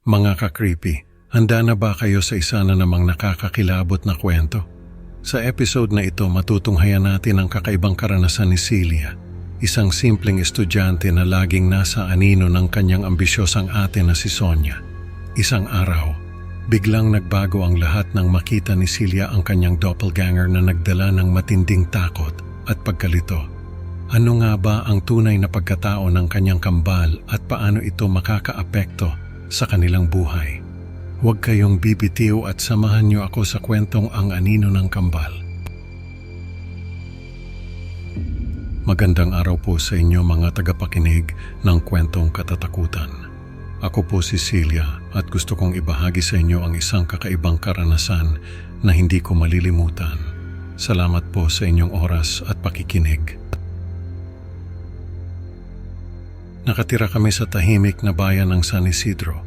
Mga ka-creepy, handa na ba kayo sa isa na namang nakakakilabot na kwento? Sa episode na ito matutunghayan natin ang kakaibang karanasan ni Celia, isang simpleng estudyante na laging nasa anino ng kanyang ambisyosang ate na si Sonia. Isang araw, biglang nagbago ang lahat nang makita ni Celia ang kanyang doppelganger na nagdala ng matinding takot at pagkalito. Ano nga ba ang tunay na pagkatao ng kanyang kambal at paano ito makakaapekto sa kanilang buhay? Huwag kayong bibitiw at samahan niyo ako sa kwentong Ang Anino ng Kambal. Magandang araw po sa inyo mga tagapakinig ng kwentong katatakutan. Ako po si Celia at gusto kong ibahagi sa inyo ang isang kakaibang karanasan na hindi ko malilimutan. Salamat po sa inyong oras at pakikinig. Nakatira kami sa tahimik na bayan ng San Isidro.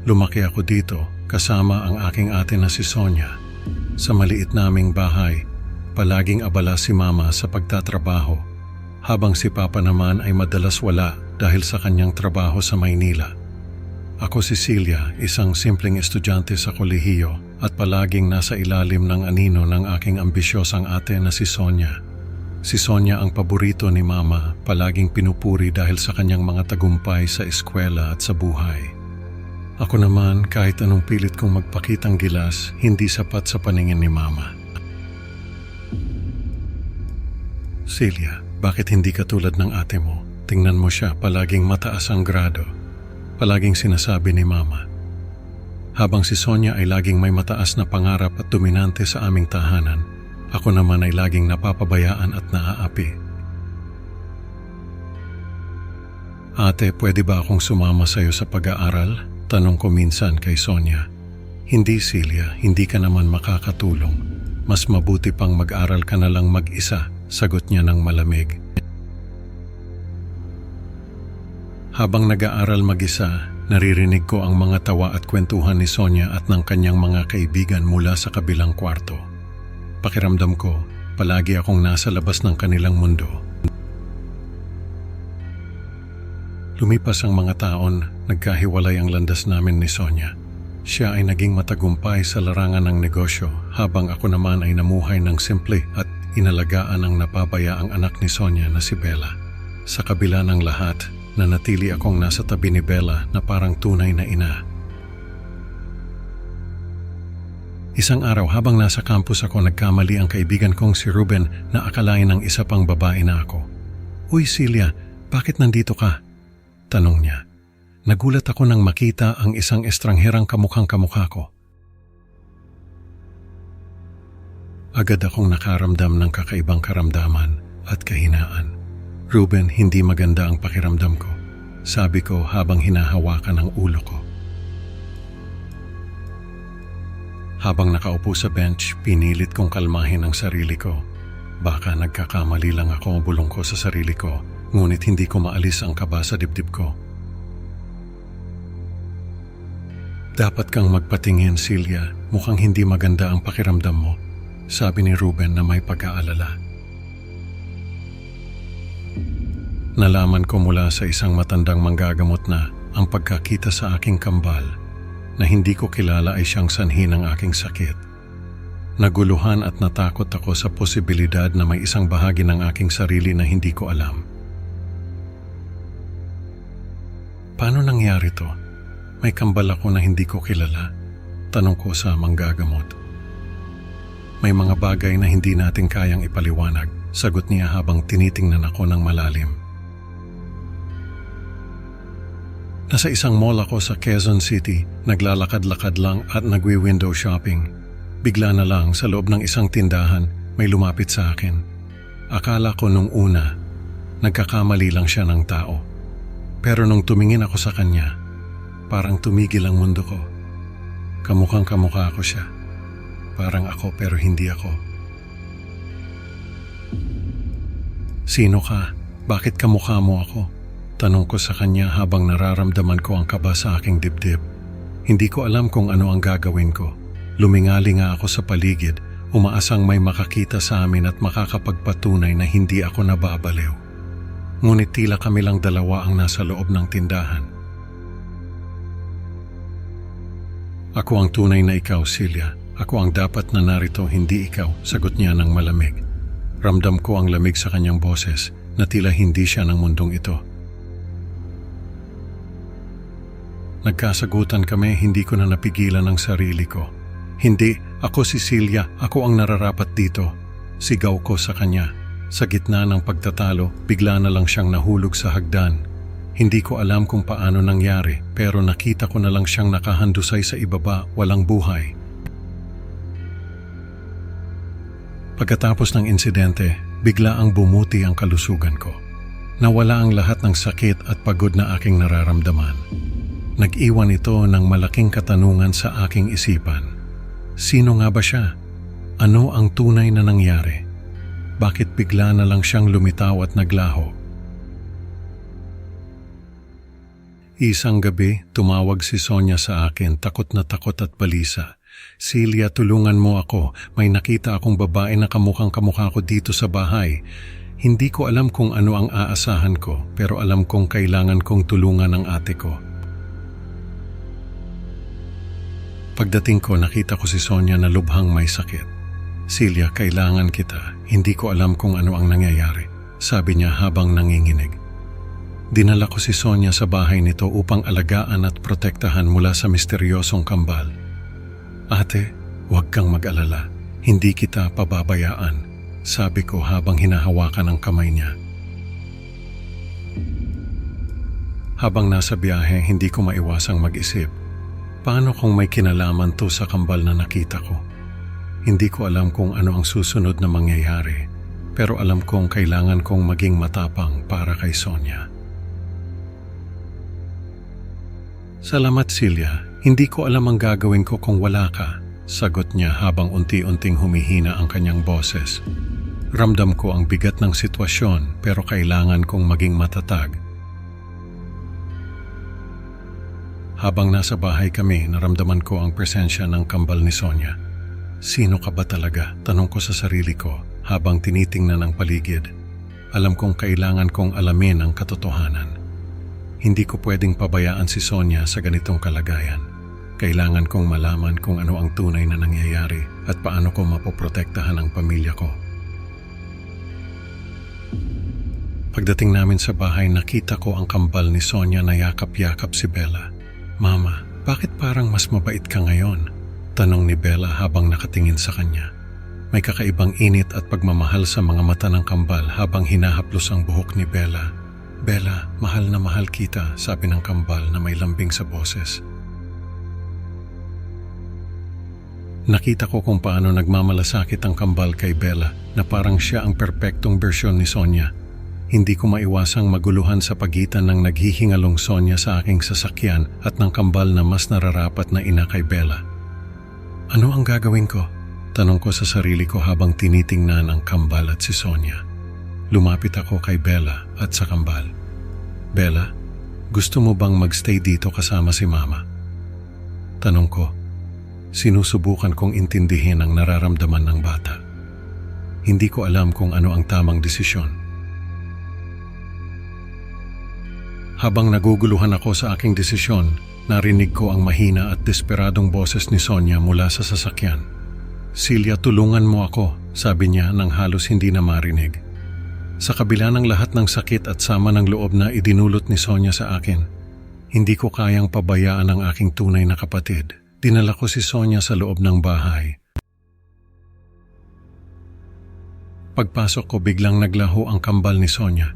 Lumaki ako dito kasama ang aking ate na si Sonia. Sa maliit naming bahay, palaging abala si Mama sa pagtatrabaho, habang si Papa naman ay madalas wala dahil sa kanyang trabaho sa Maynila. Ako si Celia, isang simpleng estudyante sa kolehiyo at palaging nasa ilalim ng anino ng aking ambisyosang ate na si Sonia. Si Sonia ang paborito ni Mama, palaging pinupuri dahil sa kanyang mga tagumpay sa eskwela at sa buhay. Ako naman, kahit anong pilit kong magpakitang gilas, hindi sapat sa paningin ni Mama. Celia, bakit hindi ka tulad ng ate mo? Tingnan mo siya, palaging mataas ang grado. Palaging sinasabi ni Mama. Habang si Sonia ay laging may mataas na pangarap at dominante sa aming tahanan, ako naman ay laging napapabayaan at naaapi. Ate, pwede ba akong sumama sa iyo sa pag-aaral? Tanong ko minsan kay Sonia. Hindi, Celia, hindi ka naman makakatulong. Mas mabuti pang mag-aral ka na lang mag-isa, sagot niya ng malamig. Habang nag-aaral mag-isa, naririnig ko ang mga tawa at kwentuhan ni Sonia at ng kanyang mga kaibigan mula sa kabilang kwarto. Pakiramdam ko, palagi akong nasa labas ng kanilang mundo. Lumipas ang mga taon, nagkahiwalay ang landas namin ni Sonia. Siya ay naging matagumpay sa larangan ng negosyo, habang ako naman ay namuhay ng simple at inalagaan ang napapayaang anak ni Sonia na si Bella. Sa kabila ng lahat, nanatili akong nasa tabi ni Bella na parang tunay na ina. Isang araw habang nasa campus ako, nagkamali ang kaibigan kong si Ruben na akalain ng isa pang babae na ako. "Uy Celia, bakit nandito ka?" Tanong niya. Nagulat ako nang makita ang isang estrangherang kamukhang kamukha ko. Agad akong nakaramdam ng kakaibang karamdaman at kahinaan. "Ruben, hindi maganda ang pakiramdam ko," sabi ko habang hinahawakan ang ulo ko. Habang nakaupo sa bench, pinilit kong kalmahin ang sarili ko. Baka nagkakamali lang ako, bulong ko sa sarili ko, ngunit hindi ko maalis ang kaba sa dibdib ko. "Dapat kang magpatingin, Celia. Mukhang hindi maganda ang pakiramdam mo," sabi ni Ruben na may pag-aalala. Nalaman ko mula sa isang matandang manggagamot na ang pagkakita sa aking kambal na hindi ko kilala ay siyang sanhi ng aking sakit. Naguluhan at natakot ako sa posibilidad na may isang bahagi ng aking sarili na hindi ko alam. Paano nangyari to? May kambal ako na hindi ko kilala? Tanong ko sa manggagamot. "May mga bagay na hindi natin kayang ipaliwanag," sagot niya habang tinitingnan ako ng malalim. Nasa isang mall ako sa Quezon City, naglalakad-lakad lang at nagwi-window shopping. Bigla na lang sa loob ng isang tindahan may lumapit sa akin. Akala ko nung una, nagkakamali lang siya ng tao. Pero nung tumingin ako sa kanya, parang tumigil ang mundo ko. Kamukhang kamukha ko siya. Parang ako pero hindi ako. "Sino ka? Bakit kamukha mo ako?" Tanong ko sa kanya habang nararamdaman ko ang kaba sa aking dibdib. Hindi ko alam kung ano ang gagawin ko. Lumingali nga ako sa paligid, umaasang may makakita sa amin at makakapagpatunay na hindi ako nababaliw. Ngunit tila kami lang dalawa ang nasa loob ng tindahan. Ako ang tunay na ikaw, Celia. Ako ang dapat na narito, hindi ikaw, sagot niya ng malamig. Ramdam ko ang lamig sa kanyang boses na tila hindi siya ng mundong ito. Nagkasagutan kami, hindi ko na napigilan ang sarili ko. Hindi, ako si Celia, ako ang nararapat dito. Sigaw ko sa kanya. Sa gitna ng pagtatalo, bigla na lang siyang nahulog sa hagdan. Hindi ko alam kung paano nangyari, pero nakita ko na lang siyang nakahandusay sa ibaba, walang buhay. Pagkatapos ng insidente, bigla ang bumuti ang kalusugan ko. Nawala ang lahat ng sakit at pagod na aking nararamdaman. Nag-iwan ito ng malaking katanungan sa aking isipan. Sino nga ba siya? Ano ang tunay na nangyari? Bakit bigla na lang siyang lumitaw at naglaho? Isang gabi, tumawag si Sonia sa akin, takot na takot at balisa. Celia, tulungan mo ako. May nakita akong babae na kamukhang kamukha ko dito sa bahay. Hindi ko alam kung ano ang aasahan ko, pero alam kong kailangan kong tulungan ang ate ko. Pagdating ko, nakita ko si Sonia na lubhang may sakit. Celia, kailangan kita. Hindi ko alam kung ano ang nangyayari, sabi niya habang nanginginig. Dinala ko si Sonia sa bahay nito upang alagaan at protektahan mula sa misteryosong kambal. Ate, huwag kang mag-alala. Hindi kita pababayaan, sabi ko habang hinahawakan ang kamay niya. Habang nasa biyahe, hindi ko maiwasang mag-isip. Paano kung may kinalaman to sa kambal na nakita ko? Hindi ko alam kung ano ang susunod na mangyayari, pero alam kong kailangan kong maging matapang para kay Sonia. Salamat, Celia. Hindi ko alam ang gagawin ko kung wala ka, sagot niya habang unti-unting humihina ang kanyang boses. Ramdam ko ang bigat ng sitwasyon pero kailangan kong maging matatag. Habang nasa bahay kami, naramdaman ko ang presensya ng kambal ni Sonia. Sino ka ba talaga? Tanong ko sa sarili ko habang tinitingnan ang paligid. Alam kong kailangan kong alamin ang katotohanan. Hindi ko pwedeng pabayaan si Sonia sa ganitong kalagayan. Kailangan kong malaman kung ano ang tunay na nangyayari at paano ko mapoprotektahan ang pamilya ko. Pagdating namin sa bahay, nakita ko ang kambal ni Sonia na yakap-yakap si Bella. Mama, bakit parang mas mabait ka ngayon? Tanong ni Bella habang nakatingin sa kanya. May kakaibang init at pagmamahal sa mga mata ng kambal habang hinahaplos ang buhok ni Bella. Bella, mahal na mahal kita, sabi ng kambal na may lambing sa boses. Nakita ko kung paano nagmamalasakit ang kambal kay Bella na parang siya ang perpektong bersyon ni Sonia. Hindi ko maiwasang maguluhan sa pagitan ng naghihingalong Sonia sa aking sasakyan at ng kambal na mas nararapat na ina kay Bella. Ano ang gagawin ko? Tanong ko sa sarili ko habang tinitingnan ang kambal at si Sonia. Lumapit ako kay Bella at sa kambal. Bella, gusto mo bang magstay dito kasama si Mama? Tanong ko. Sinusubukan kong intindihin ang nararamdaman ng bata. Hindi ko alam kung ano ang tamang desisyon. Habang naguguluhan ako sa aking desisyon, narinig ko ang mahina at desperadong boses ni Sonia mula sa sasakyan. Celia, tulungan mo ako, sabi niya nang halos hindi na marinig. Sa kabila ng lahat ng sakit at sama ng loob na idinulot ni Sonia sa akin, hindi ko kayang pabayaan ang aking tunay na kapatid. Dinala ko si Sonia sa loob ng bahay. Pagpasok ko, biglang naglaho ang kambal ni Sonia.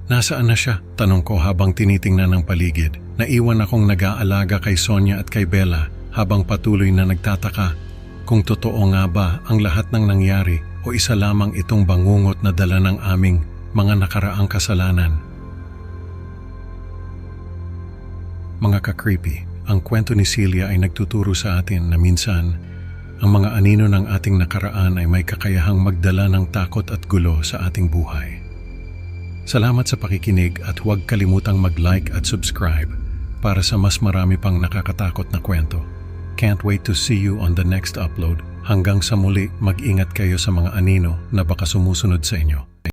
Nasaan na siya? Tanong ko habang tinitingnan ang paligid. Naiwan akong nag-aalaga kay Sonia at kay Bella habang patuloy na nagtataka kung totoo nga ba ang lahat ng nangyari o isa lamang itong bangungot na dala ng aming mga nakaraang kasalanan. Mga ka-creepy, ang kwento ni Celia ay nagtuturo sa atin na minsan ang mga anino ng ating nakaraan ay may kakayahang magdala ng takot at gulo sa ating buhay. Salamat sa pakikinig at huwag kalimutang mag-like at subscribe para sa mas marami pang nakakatakot na kwento. Can't wait to see you on the next upload. Hanggang sa muli, mag-ingat kayo sa mga anino na baka sumusunod sa inyo.